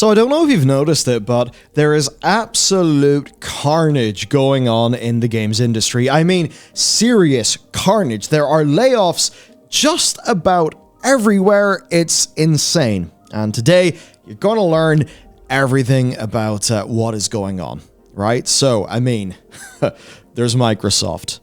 So I don't know if you've noticed it, but there is absolute carnage going on in the games industry. I mean, serious carnage. There are layoffs just about everywhere. It's insane. And today, you're going to learn everything about what is going on, right? So, I mean, there's Microsoft,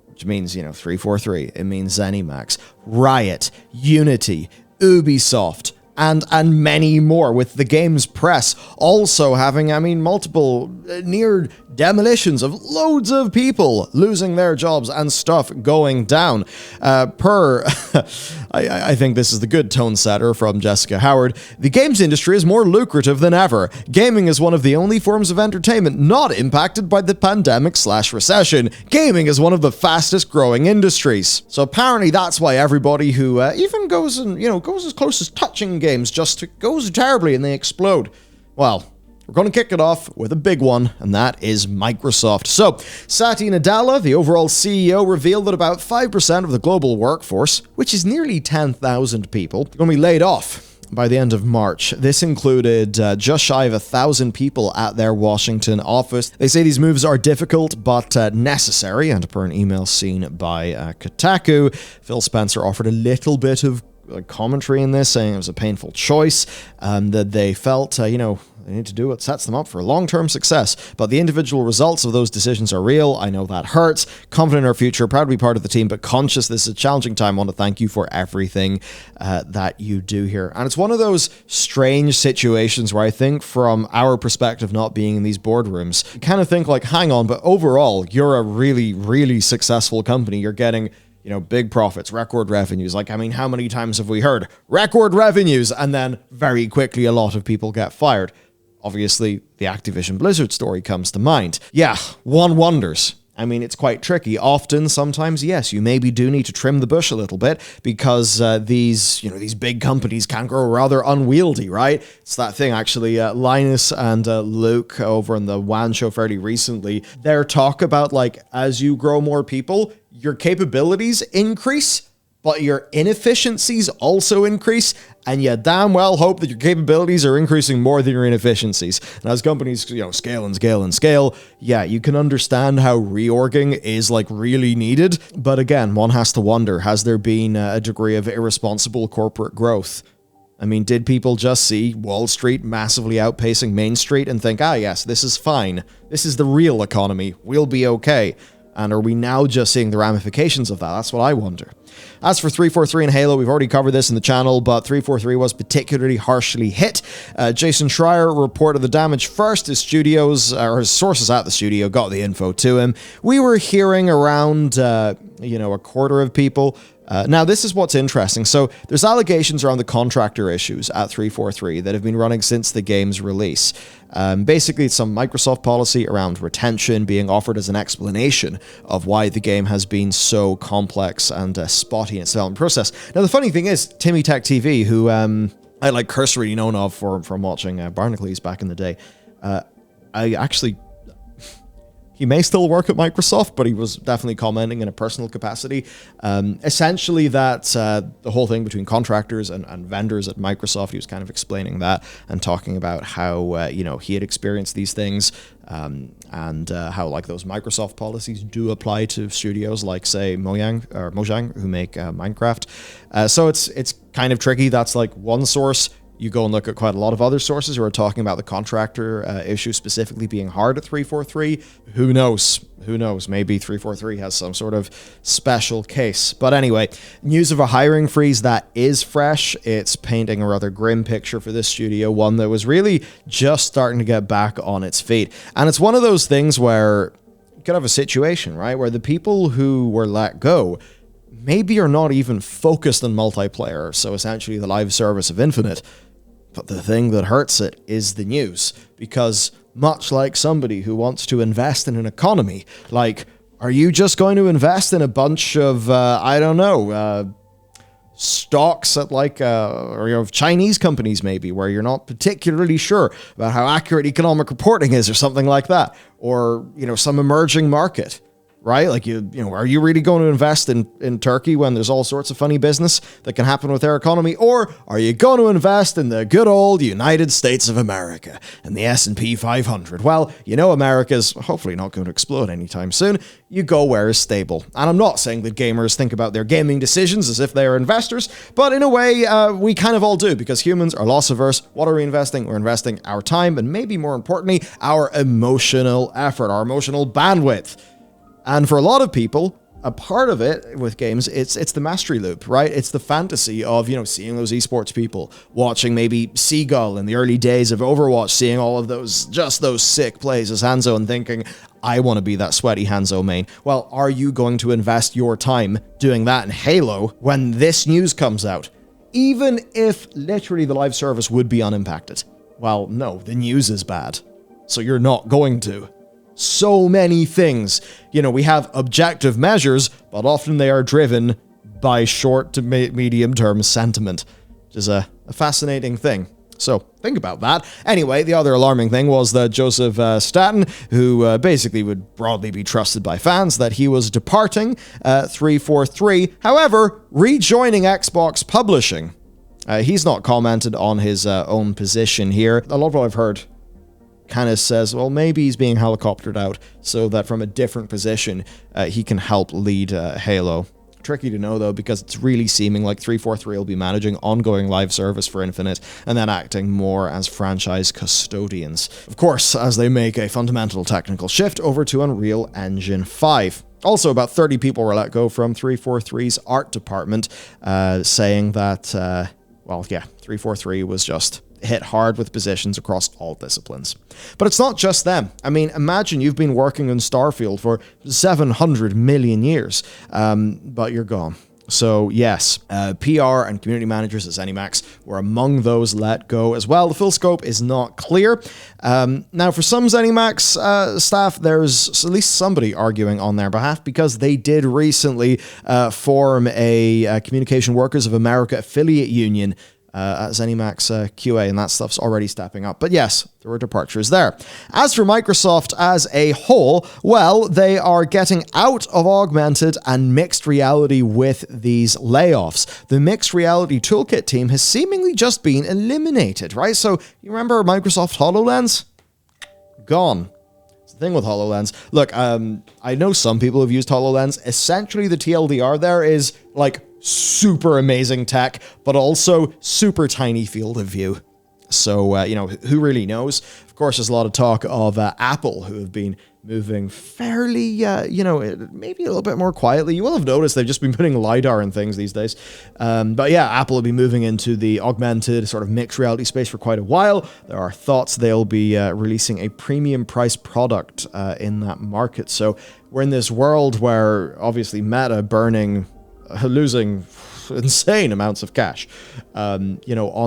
which means, 343. It means ZeniMax, Riot, Unity, Ubisoft, and many more, with the games press also having, multiple near demolitions of loads of people losing their jobs and stuff going down. I think this is the good tone setter from Jessica Howard. The games industry is more lucrative than ever. Gaming is one of the only forms of entertainment not impacted by the pandemic/recession. Gaming is one of the fastest growing industries. So apparently that's why everybody who even goes as close as touching games just goes terribly and they explode. Well, we're going to kick it off with a big one, and that is Microsoft. So, Satya Nadella, the overall CEO, revealed that about 5% of the global workforce, which is nearly 10,000 people, are going to be laid off by the end of March. This included just shy of 1,000 people at their Washington office. They say these moves are difficult but necessary, and per an email seen by Kotaku, Phil Spencer offered a little bit of commentary in this, saying it was a painful choice, that they felt, they need to do what sets them up for long-term success. But the individual results of those decisions are real. I know that hurts. Confident in our future. Proud to be part of the team, but conscious this is a challenging time. I want to thank you for everything that you do here. And it's one of those strange situations where I think from our perspective, not being in these boardrooms, you kind of think like, hang on, but overall, you're a really, really successful company. You're getting big profits, record revenues. How many times have we heard record revenues? And then very quickly, a lot of people get fired. Obviously, the Activision Blizzard story comes to mind. Yeah, one wonders. It's quite tricky. Often, sometimes, yes, you maybe do need to trim the bush a little bit because these big companies can grow rather unwieldy, right? It's that thing, actually. Linus and Luke over on the WAN show fairly recently, their talk about, as you grow more people, your capabilities increase, but your inefficiencies also increase, and you damn well hope that your capabilities are increasing more than your inefficiencies. And as companies, scale and scale and scale, yeah, you can understand how reorging is really needed. But again, one has to wonder, has there been a degree of irresponsible corporate growth? Did people just see Wall Street massively outpacing Main Street and think, yes, this is fine. This is the real economy. We'll be okay. And are we now just seeing the ramifications of that? That's what I wonder. As for 343 and Halo, we've already covered this in the channel, but 343 was particularly harshly hit. Jason Schreier reported the damage first. His sources at the studio got the info to him. We were hearing around, a quarter of people. Now, this is what's interesting. So there's allegations around the contractor issues at 343 that have been running since the game's release. Basically, it's some Microsoft policy around retention being offered as an explanation of why the game has been so complex and spotty in its development process. Now, the funny thing is, Timmy Tech TV, who I cursorily known of from watching Barnacles back in the day, he may still work at Microsoft, but he was definitely commenting in a personal capacity. Essentially, that the whole thing between contractors and vendors at Microsoft, he was kind of explaining that and talking about how, he had experienced these things and how, those Microsoft policies do apply to studios like, say, Mojang, who make Minecraft. So it's kind of tricky. That's one source. You go and look at quite a lot of other sources who are talking about the contractor issue specifically being hard at 343. Who knows? Maybe 343 has some sort of special case. But anyway, news of a hiring freeze that is fresh. It's painting a rather grim picture for this studio, one that was really just starting to get back on its feet. And it's one of those things where you could have a situation, right, where the people who were let go maybe are not even focused on multiplayer, so essentially the live service of Infinite. But the thing that hurts it is the news, because much like somebody who wants to invest in an economy, are you just going to invest in a bunch of, stocks at or Chinese companies maybe, where you're not particularly sure about how accurate economic reporting is or something like that, or, some emerging market? right? Like, are you really going to invest in Turkey when there's all sorts of funny business that can happen with their economy? Or are you going to invest in the good old United States of America and the S&P 500? Well, America's hopefully not going to explode anytime soon. You go where is stable. And I'm not saying that gamers think about their gaming decisions as if they are investors, but in a way, we kind of all do, because humans are loss averse. What are we investing? We're investing our time, and maybe more importantly, our emotional effort, our emotional bandwidth. And for a lot of people, a part of it with games, it's the mastery loop, right? It's the fantasy of, seeing those esports people, watching maybe Seagull in the early days of Overwatch, seeing all of those sick plays as Hanzo and thinking, I want to be that sweaty Hanzo main. Well, are you going to invest your time doing that in Halo when this news comes out? Even if literally the live service would be unimpacted. Well, no, the news is bad. So you're not going to. So many things. We have objective measures, but often they are driven by short to medium term sentiment, which is a fascinating thing. So think about that. Anyway, the other alarming thing was that Joseph Staten, who basically would broadly be trusted by fans, that he was departing 343, however, rejoining Xbox Publishing. He's not commented on his own position here. A lot of what I've heard kind of says, well, maybe he's being helicoptered out so that from a different position, he can help lead Halo. Tricky to know, though, because it's really seeming like 343 will be managing ongoing live service for Infinite and then acting more as franchise custodians. Of course, as they make a fundamental technical shift over to Unreal Engine 5. Also, about 30 people were let go from 343's art department, saying that, 343 was just hit hard with positions across all disciplines. But it's not just them. I mean, imagine you've been working on Starfield for 700 million years, but you're gone. So yes, PR and community managers at ZeniMax were among those let go as well. The full scope is not clear. Now, for some ZeniMax staff, there's at least somebody arguing on their behalf, because they did recently form a Communication Workers of America affiliate union at ZeniMax QA, and that stuff's already stepping up. But yes, there were departures there. As for Microsoft as a whole, well, they are getting out of augmented and mixed reality with these layoffs. The mixed reality toolkit team has seemingly just been eliminated, right? So you remember Microsoft HoloLens? Gone. It's the thing with HoloLens. Look, I know some people have used HoloLens. Essentially, the TLDR there is like super amazing tech, but also super tiny field of view. So, who really knows? Of course, there's a lot of talk of Apple, who have been moving fairly, maybe a little bit more quietly. You will have noticed they've just been putting LiDAR in things these days. But yeah, Apple will be moving into the augmented sort of mixed reality space for quite a while. There are thoughts they'll be releasing a premium price product in that market. So we're in this world where obviously Meta losing insane amounts of cash, on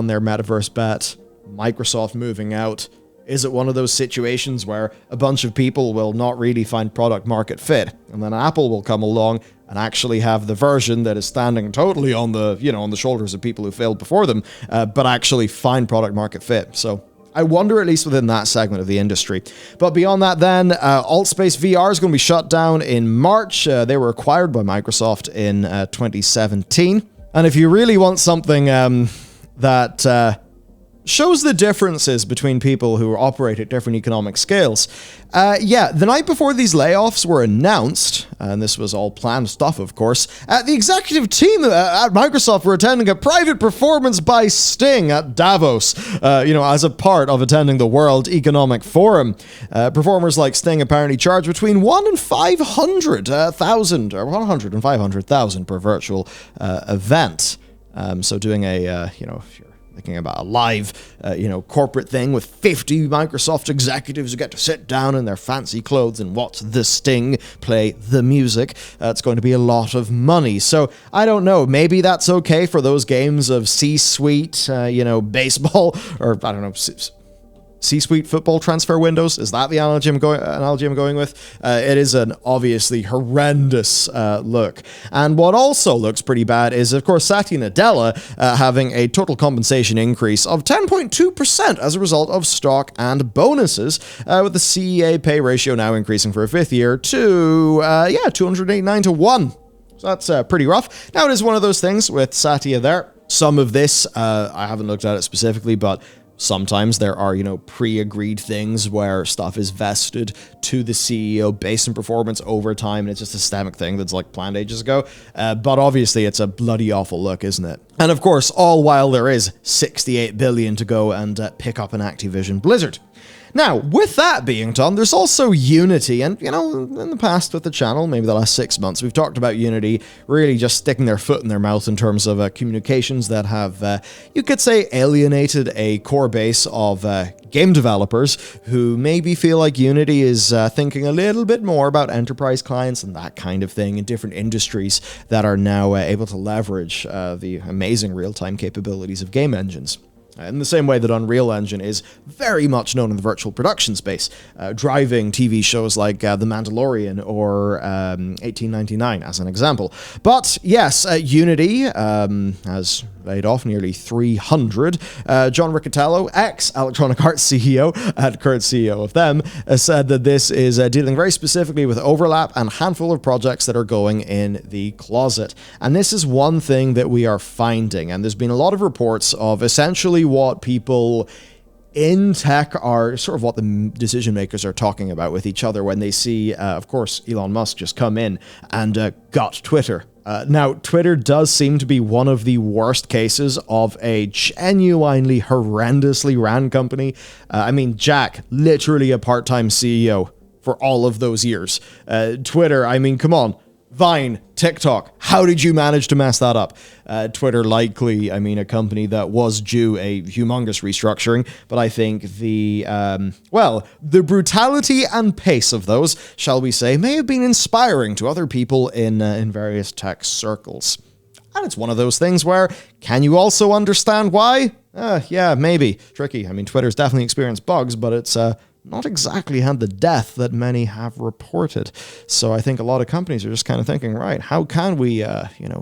their metaverse bet, Microsoft moving out. Is it one of those situations where a bunch of people will not really find product market fit, and then Apple will come along and actually have the version that is standing totally on the, on the shoulders of people who failed before them, but actually find product market fit? So I wonder, at least within that segment of the industry. But beyond that then, AltSpace VR is going to be shut down in March. They were acquired by Microsoft in 2017. And if you really want something that shows the differences between people who operate at different economic scales. The night before these layoffs were announced, and this was all planned stuff, of course, the executive team at Microsoft were attending a private performance by Sting at Davos, as a part of attending the World Economic Forum. Performers like Sting apparently charge between 100 and 500,000, or 100 and 500,000 per virtual event. So doing a, if you're thinking about a live, corporate thing with 50 Microsoft executives who get to sit down in their fancy clothes and watch the Sting play the music. It's going to be a lot of money. So I don't know. Maybe that's okay for those games of C-suite, baseball, or I don't know, C-suite football transfer windows. Is that the analogy I'm going with? It is an obviously horrendous look. And what also looks pretty bad is, of course, Satya Nadella having a total compensation increase of 10.2% as a result of stock and bonuses, with the CEA pay ratio now increasing for a fifth year to, 289 to 1. So that's pretty rough. Now, it is one of those things with Satya there. Some of this, I haven't looked at it specifically, but sometimes there are, pre-agreed things where stuff is vested to the CEO based on performance over time, and it's just a systemic thing that's like planned ages ago. But obviously, it's a bloody awful look, isn't it? And of course, all while there is $68 billion to go and pick up an Activision Blizzard. Now, with that being done, there's also Unity, and, in the past with the channel, maybe the last 6 months, we've talked about Unity really just sticking their foot in their mouth in terms of communications that have, you could say, alienated a core base of game developers who maybe feel like Unity is thinking a little bit more about enterprise clients and that kind of thing in different industries that are now able to leverage the amazing real-time capabilities of game engines. In the same way that Unreal Engine is very much known in the virtual production space, driving TV shows like The Mandalorian or 1899 as an example. But yes, Unity has laid off nearly 300. John Riccitiello, ex-Electronic Arts CEO and current CEO of them, said that this is dealing very specifically with overlap and a handful of projects that are going in the closet. And this is one thing that we are finding, and there's been a lot of reports of essentially what people in tech are sort of what the decision makers are talking about with each other when they see, of course, Elon Musk just come in and gut Twitter. Now, Twitter does seem to be one of the worst cases of a genuinely horrendously ran company. Jack, literally a part-time CEO for all of those years. Twitter, come on. Vine, TikTok, how did you manage to mess that up? Twitter, likely, a company that was due a humongous restructuring, but I think the brutality and pace of those, shall we say, may have been inspiring to other people in various tech circles. And it's one of those things where, can you also understand why? Yeah, maybe. Tricky. Twitter's definitely experienced bugs, but it's not exactly had the death that many have reported. So I think a lot of companies are just kind of thinking, right, how can we,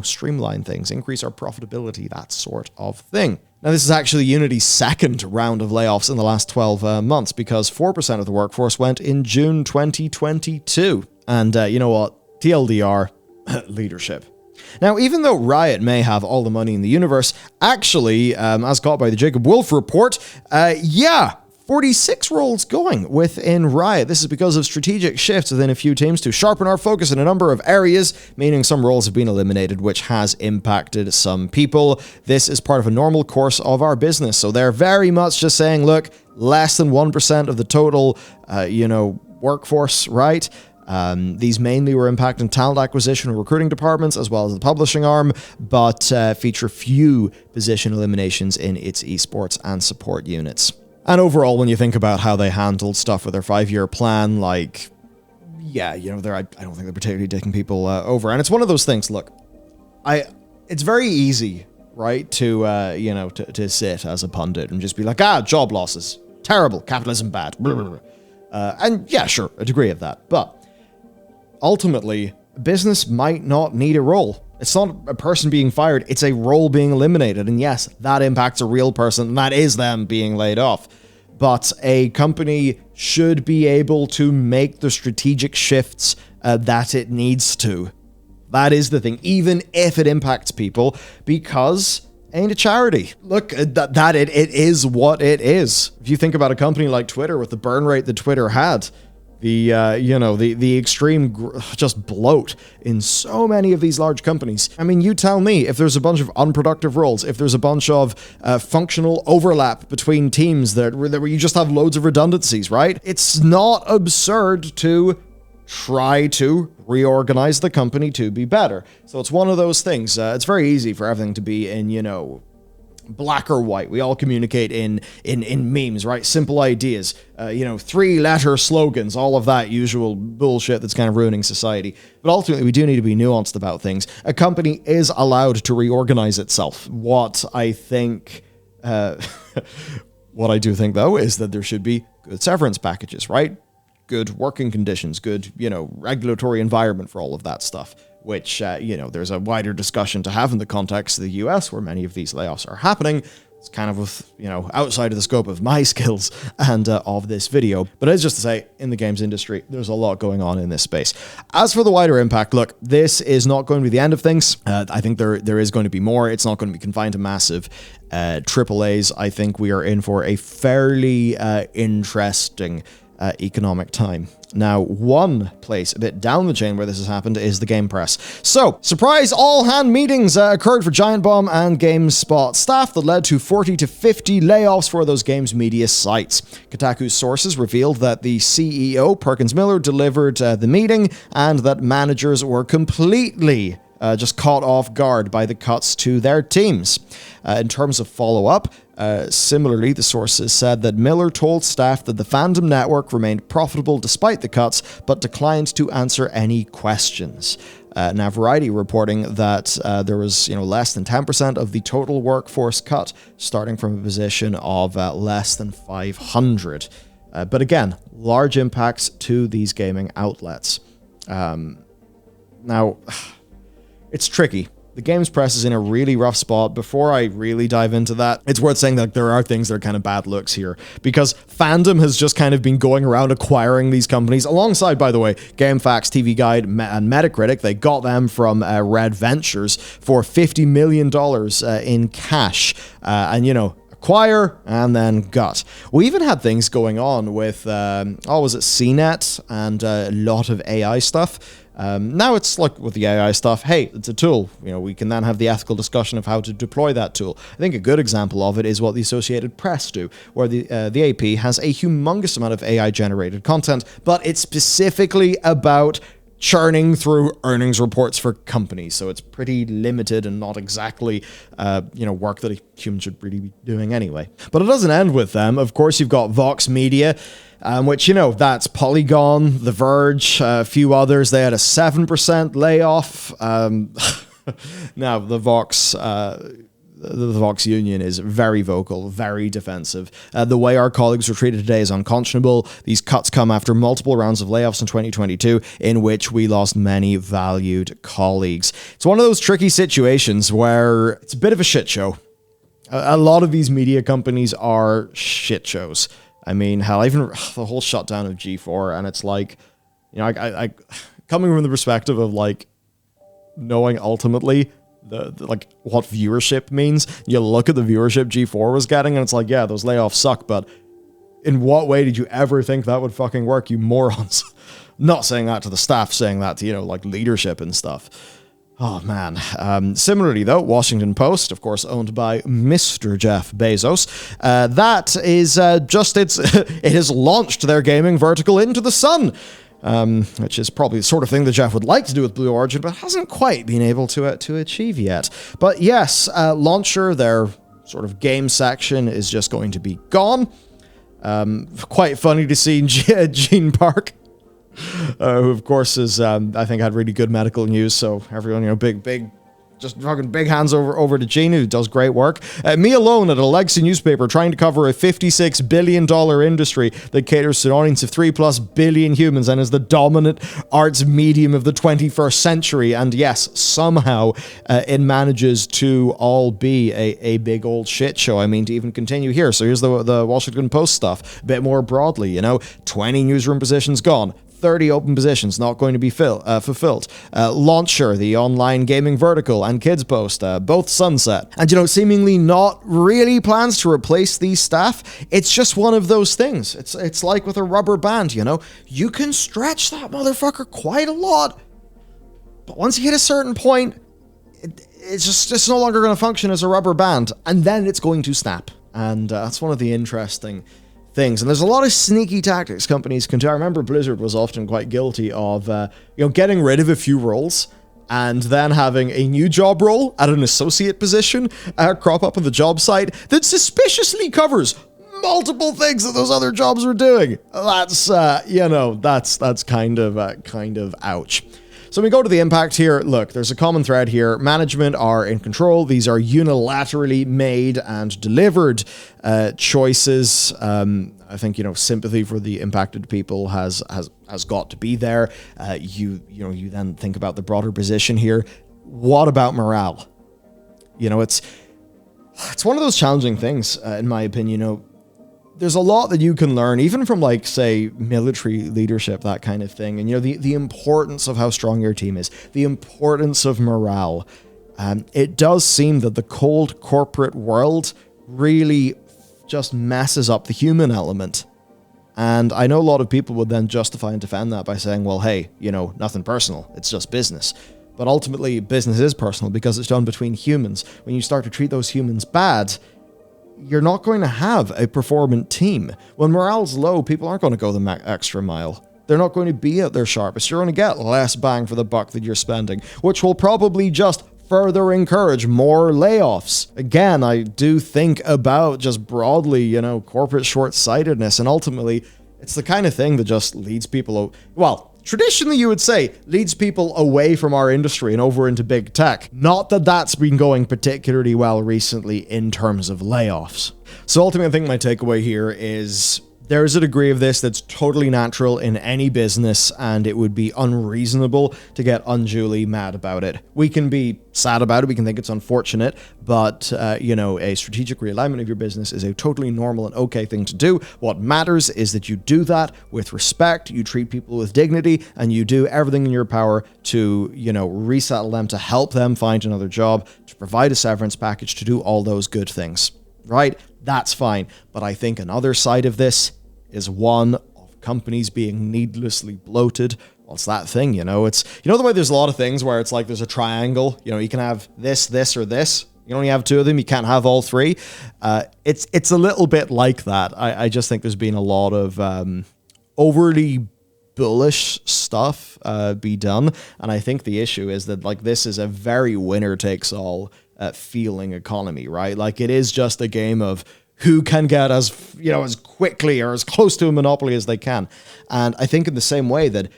streamline things, increase our profitability, that sort of thing. Now, this is actually Unity's second round of layoffs in the last 12 months, because 4% of the workforce went in June 2022. And you know what? TLDR, leadership. Now, even though Riot may have all the money in the universe, actually, as caught by the Jacob Wolf report, 46 roles going within Riot. This is because of strategic shifts within a few teams to sharpen our focus in a number of areas, meaning some roles have been eliminated, which has impacted some people. This is part of a normal course of our business. So they're very much just saying, look, less than 1% of the total, workforce, right? These mainly were impacting talent acquisition and recruiting departments, as well as the publishing arm, but feature few position eliminations in its esports and support units. And overall, when you think about how they handled stuff with their 5-year plan, I don't think they're particularly taking people over. And it's one of those things, look, it's very easy, right, to sit as a pundit and just be like, job losses, terrible, capitalism bad, blah, blah, blah. And yeah, sure, a degree of that. But ultimately, business might not need a role. It's not a person being fired, it's a role being eliminated. And yes, that impacts a real person, and that is them being laid off. But a company should be able to make the strategic shifts that it needs to. That is the thing, even if it impacts people, because it ain't a charity. Look, it is what it is. If you think about a company like Twitter with the burn rate that Twitter had, the extreme just bloat in so many of these large companies. You tell me, if there's a bunch of unproductive roles, if there's a bunch of functional overlap between teams where you just have loads of redundancies, right? It's not absurd to try to reorganize the company to be better. So it's one of those things. It's very easy for everything to be in, black or white. We all communicate in memes, right? Simple ideas, 3-letter slogans, all of that usual bullshit that's kind of ruining society. But ultimately, we do need to be nuanced about things. A company is allowed to reorganize itself. What I think What I do think, though, is that there should be good severance packages, right? Good working conditions, good, regulatory environment for all of that stuff, which, there's a wider discussion to have in the context of the US where many of these layoffs are happening. It's kind of, outside of the scope of my skills and of this video. But it's just to say, in the games industry, there's a lot going on in this space. As for the wider impact, look, this is not going to be the end of things. I think there is going to be more. It's not going to be confined to massive AAAs. I think we are in for a fairly interesting economic time. Now, one place a bit down the chain where this has happened is the game press. So, surprise all-hand meetings occurred for Giant Bomb and GameSpot staff that led to 40 to 50 layoffs for those games media sites. Kotaku's sources revealed that the CEO, Perkins Miller, delivered the meeting and that managers were completely just caught off guard by the cuts to their teams. In terms of follow-up, similarly, the sources said that Miller told staff that the fandom network remained profitable despite the cuts, but declined to answer any questions. Now, Variety reporting that there was, less than 10% of the total workforce cut, starting from a position of less than 500. But again, large impacts to these gaming outlets. Now, it's tricky. The games press is in a really rough spot. Before I really dive into that, it's worth saying that there are things that are kind of bad looks here, because fandom has just kind of been going around acquiring these companies alongside, by the way, GameFAQs, TV Guide, and Metacritic. They got them from Red Ventures for $50 million in cash. Acquire and then gut. We even had things going on with, was it CNET and a lot of AI stuff. Now it's like with the AI stuff, hey, it's a tool. We can then have the ethical discussion of how to deploy that tool. I think a good example of it is what the Associated Press do, where the AP has a humongous amount of AI-generated content, but it's specifically about churning through earnings reports for companies. So it's pretty limited and not exactly, work that a human should really be doing anyway. But it doesn't end with them. Of course, you've got Vox Media, which, that's Polygon, The Verge, a few others. They had a 7% layoff. Now, the Vox union is very vocal, very defensive. The way our colleagues were treated today is unconscionable. These cuts come after multiple rounds of layoffs in 2022, in which we lost many valued colleagues. It's one of those tricky situations where it's a bit of a shit show. A lot of these media companies are shit shows. I mean, hell, even the whole shutdown of G4, and it's like, I coming from the perspective of knowing ultimately what viewership means. You look at the viewership G4 was getting, and it's like, yeah, those layoffs suck, but in what way did you ever think that would fucking work, you morons? Not saying that to the staff, saying that to, leadership and stuff. Oh, man. Similarly, though, Washington Post, of course, owned by Mr. Jeff Bezos, that is it has launched their gaming vertical into the sun, which is probably the sort of thing that Jeff would like to do with Blue Origin, but hasn't quite been able to achieve yet. But yes, Launcher, their sort of game section, is just going to be gone. Quite funny to see Gene Park, who of course is, I think, had really good medical news, so everyone, big, just fucking big hands over to Gene, who does great work. Me alone at a legacy newspaper trying to cover a $56 billion industry that caters to an audience of 3+ billion humans and is the dominant arts medium of the 21st century. And yes, somehow it manages to all be a big old shit show. I mean, to even continue here. So here's the Washington Post stuff, a bit more broadly, 20 newsroom positions gone. 30 open positions not going to be fulfilled. Launcher, the online gaming vertical, and Kids Post, both sunset. And, seemingly not really plans to replace these staff. It's just one of those things. It's like with a rubber band, You can stretch that motherfucker quite a lot. But once you hit a certain point, it's no longer going to function as a rubber band. And then it's going to snap. And that's one of the interesting things. And there's a lot of sneaky tactics companies can do. I remember Blizzard was often quite guilty of, getting rid of a few roles and then having a new job role at an associate position crop up on the job site that suspiciously covers multiple things that those other jobs were doing. That's, that's kind of ouch. So we go to the impact here. Look, there's a common thread here. Management are in control. These are unilaterally made and delivered choices. I think, sympathy for the impacted people has got to be there. You then think about the broader position here. What about morale? It's one of those challenging things, in my opinion. There's a lot that you can learn, even from, like, say, military leadership, that kind of thing. And, the importance of how strong your team is, the importance of morale. It does seem that the cold corporate world really just messes up the human element. And I know a lot of people would then justify and defend that by saying, well, hey, nothing personal. It's just business. But ultimately, business is personal because it's done between humans. When you start to treat those humans bad, you're not going to have a performant team. When morale's low, people aren't going to go the extra mile. They're not going to be at their sharpest. You're going to get less bang for the buck that you're spending, which will probably just further encourage more layoffs. Again, I do think about just broadly, corporate short-sightedness, and ultimately, it's the kind of thing that just leads people, traditionally, you would say, leads people away from our industry and over into big tech. Not that that's been going particularly well recently in terms of layoffs. So ultimately, I think my takeaway here is there is a degree of this that's totally natural in any business, and it would be unreasonable to get unduly mad about it. We can be sad about it, we can think it's unfortunate, but, a strategic realignment of your business is a totally normal and okay thing to do. What matters is that you do that with respect, you treat people with dignity, and you do everything in your power to, resettle them, to help them find another job, to provide a severance package, to do all those good things, right? That's fine. But I think another side of this is one of companies being needlessly bloated. Well, it's that thing, it's, the way there's a lot of things where it's like there's a triangle, you can have this, or this. You only have two of them. You can't have all three. It's a little bit like that. I just think there's been a lot of overly bullish stuff be done. And I think the issue is that, like, this is a very winner takes all feeling economy, right? Like, it is just a game of who can get as quickly or as close to a monopoly as they can. And I think in the same way that,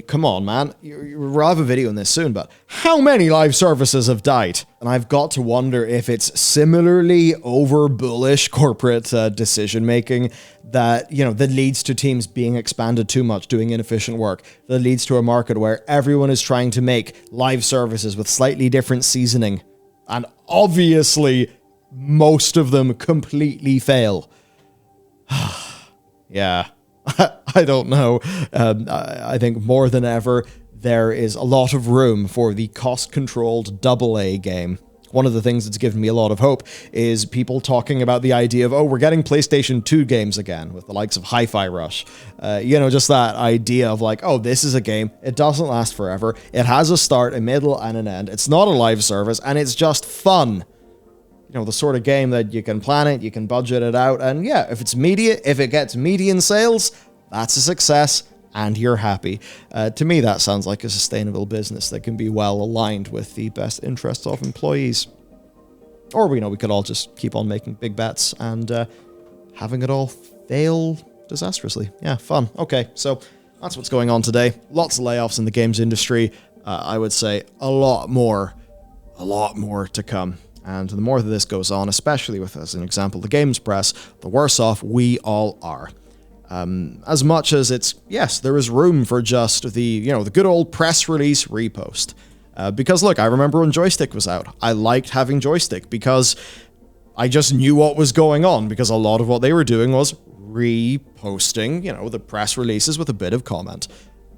come on, man, we'll have a video on this soon, but how many live services have died? And I've got to wonder if it's similarly over bullish corporate decision-making that, that leads to teams being expanded too much, doing inefficient work, that leads to a market where everyone is trying to make live services with slightly different seasoning. And obviously, most of them completely fail. Yeah, I don't know. I think more than ever, there is a lot of room for the cost-controlled AA game. One of the things that's given me a lot of hope is people talking about the idea of, we're getting PlayStation 2 games again with the likes of Hi-Fi Rush. Just that idea of like, this is a game. It doesn't last forever. It has a start, a middle, and an end. It's not a live service, and it's just fun. The sort of game that you can plan it, you can budget it out, and yeah, if it gets median sales, that's a success, and you're happy. To me, that sounds like a sustainable business that can be well aligned with the best interests of employees. Or, we could all just keep on making big bets and having it all fail disastrously. Yeah, fun. Okay, so that's what's going on today. Lots of layoffs in the games industry. I would say a lot more to come. And the more that this goes on, especially with, as an example, the games press, the worse off we all are. As much as yes, there is room for just the good old press release repost. Because look, I remember when Joystick was out, I liked having Joystick because I just knew what was going on, because a lot of what they were doing was reposting, the press releases with a bit of comment.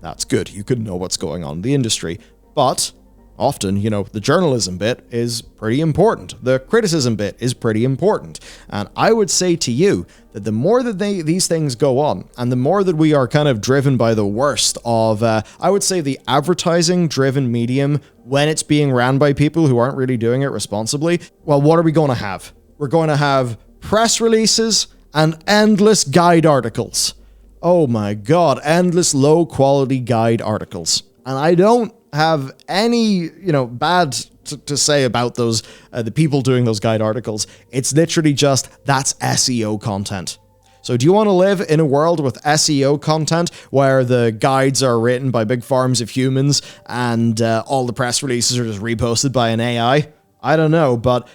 That's good. You could know what's going on in the industry. But often, the journalism bit is pretty important. The criticism bit is pretty important. And I would say to you that the more that these things go on, and the more that we are kind of driven by the worst of, I would say, the advertising-driven medium when it's being ran by people who aren't really doing it responsibly, well, what are we going to have? We're going to have press releases and endless guide articles. Oh my God, endless low-quality guide articles. And I don't have any, bad to say about those, the people doing those guide articles. It's literally just, that's SEO content. So do you want to live in a world with SEO content where the guides are written by big farms of humans and all the press releases are just reposted by an AI? I don't know, but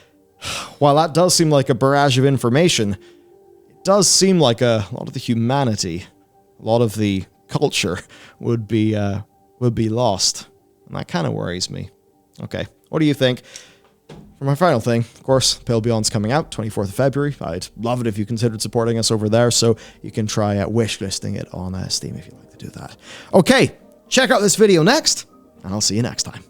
while that does seem like a barrage of information, it does seem like a lot of the humanity, a lot of the culture would be lost. And that kind of worries me. Okay, what do you think? For my final thing, of course, Pale Beyond's coming out 24th of February. I'd love it if you considered supporting us over there, so you can try wishlisting it on Steam if you'd like to do that. Okay, check out this video next, and I'll see you next time.